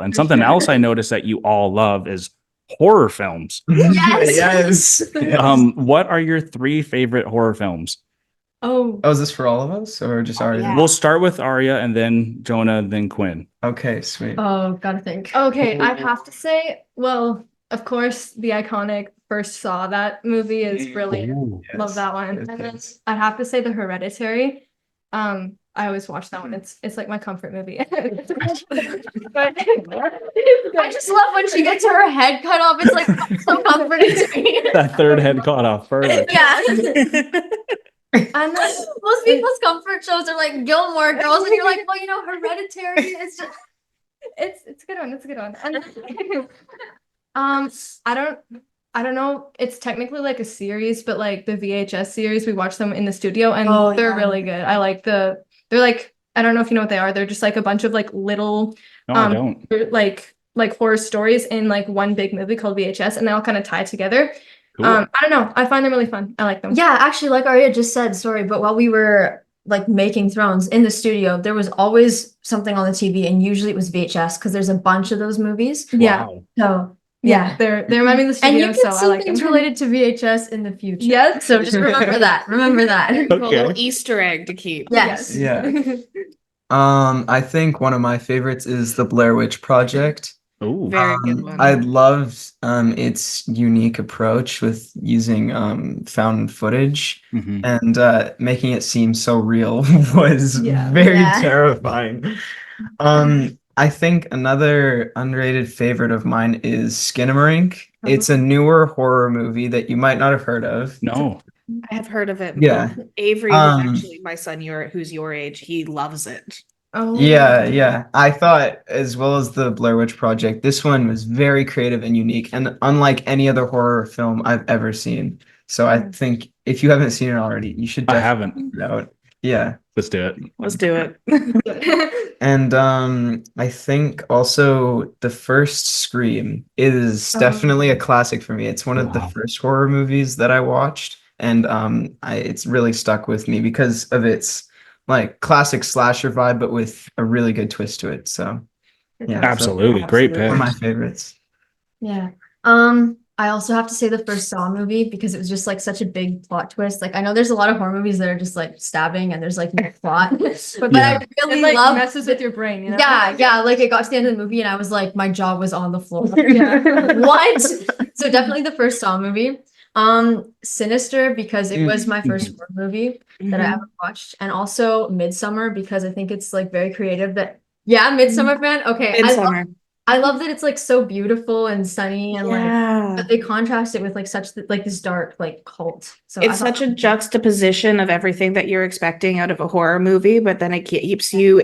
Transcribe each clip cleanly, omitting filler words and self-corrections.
And something else I noticed that you all love is horror films. Yes. What are your 3 favorite horror films? Oh, is this for all of us or just Aria? Yeah. We'll start with Aria and then Jonah, then Quinn. Okay, sweet. Oh, gotta think. Okay, I have to say, well, of course, the iconic First Saw that movie is brilliant. Ooh. Love that one. And then I have to say The Hereditary. I always watch that one. It's like my comfort movie. I just love when she gets her head cut off. It's like so comforting to me. That third head caught off. Perfect. Yeah. And then Most people's comfort shows are like Gilmore Girls, and you're like, well, you know, Hereditary is just. it's a good one. It's a good one. And I don't know. It's technically like a series, but like the VHS series, we watch them in the studio, and they're really good. They're like, I don't know if you know what they are. They're just like a bunch of like little No, I don't. like horror stories in like one big movie called VHS, and they all kind of tie together. Cool. I don't know. I find them really fun. I like them. Yeah, actually, like Aria just said, sorry, but while we were like making Thrones in the studio, there was always something on the TV, and usually it was VHS because there's a bunch of those movies. Yeah. Wow. So Yeah, they're reminding me of the and studio, you so can I see like things them. related to VHS in the future. Yes. So just remember that. Remember that. A little Okay. Easter egg to keep. Yes. Yeah. I think one of my favorites is the Blair Witch Project. Ooh. Very good one. I loved its unique approach with using found footage Mhm. and making it seem so real was very Yeah. terrifying. I think another underrated favorite of mine is Skinamarink. It's a newer horror movie that you might not have heard of. No. I have heard of it. Yeah. Avery, who's Um, actually my son, who's your age, he loves it. Oh. Yeah. I thought, as well as the Blair Witch Project, this one was very creative and unique and unlike any other horror film I've ever seen. So I think if you haven't seen it already, you should I definitely haven't. check it out. Yeah. Let's do it. Let's do it. And I think also the first Scream is definitely a classic for me. It's one of the Wow. first horror movies that I watched, and it's really stuck with me because of its like classic slasher vibe, but with a really good twist to it. So yeah, Absolutely. Great one of my pick. favorites. Yeah. I also have to say the first Saw movie because it was just like such a big plot twist. Like I know there's a lot of horror movies that are just like stabbing and there's like no plot, but Yeah. I really It like love messes with your brain, you know? Yeah. Like it got to the end of the movie and I was like, my jaw was on the floor. Yeah. What? So definitely the first Saw movie. Sinister because it was my first horror movie that I ever watched, and also Midsummer because I think it's like very creative. Midsummer fan. Okay, Midsummer. I love that it's like so beautiful and sunny and like Yeah. but they contrast it with like such like this dark like cult. So It's such a juxtaposition of everything that you're expecting out of a horror movie, but then it keeps you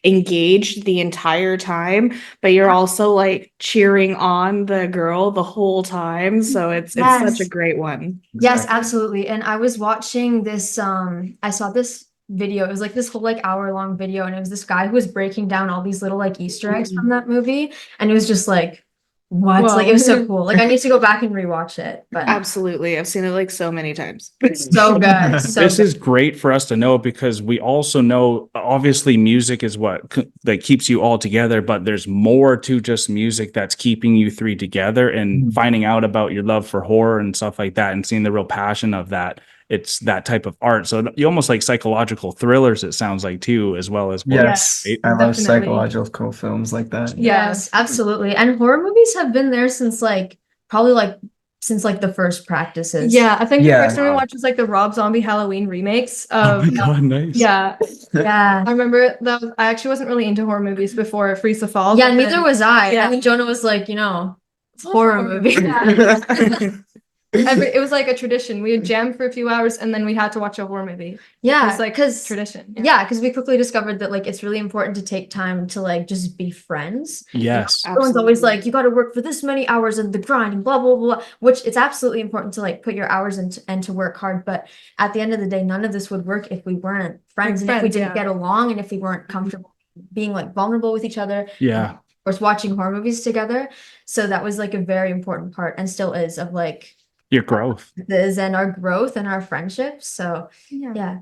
engaged the entire time, but you're also like cheering on the girl the whole time. So it's such a great one. Yes, absolutely. And I was watching this I saw this video. It was like this whole like hour-long video, and it was this guy who was breaking down all these little like Easter eggs from that movie, and it was just like what? Whoa. Like it was so cool. Like I need to go back and rewatch it. But Absolutely. I've seen it like so many times. so good. So This good. is great for us to know because we also know obviously music is what that keeps you all together, but there's more to just music that's keeping you 3 together, and finding out about your love for horror and stuff like that and seeing the real passion of that. It's that type of art. So you almost like psychological thrillers, it sounds like too, as well as horror. Yes, Right? I love Definitely. psychological films like that. Yes, absolutely. And horror movies have been there since like probably like since like the first practices. Yeah, I think the Yeah. first time we watched was like the Rob Zombie Halloween remakes Oh of my God, nice. yeah. Yeah. I remember that I actually wasn't really into horror movies before Freeze the Fall. Yeah, but neither then- was I. Yeah. And then Jonah was like, you know, it's a horror movie. it was like a tradition. We would jam for a few hours and then we had to watch a horror movie. Yeah, It's like because tradition. yeah, because we quickly discovered that like it's really important to take time to like just be friends. Yes. Everyone's always like, you got to work for this many hours and the grind and blah blah blah, which it's absolutely important to like put your hours into and to work hard. But at the end of the day, none of this would work if we weren't friends and if we friends, didn't yeah. get along and if we weren't comfortable being like vulnerable with each other. Yeah. Of course, watching horror movies together. So that was like a very important part and still is of like Your growth. this and our growth and our friendships. So Yeah. yeah,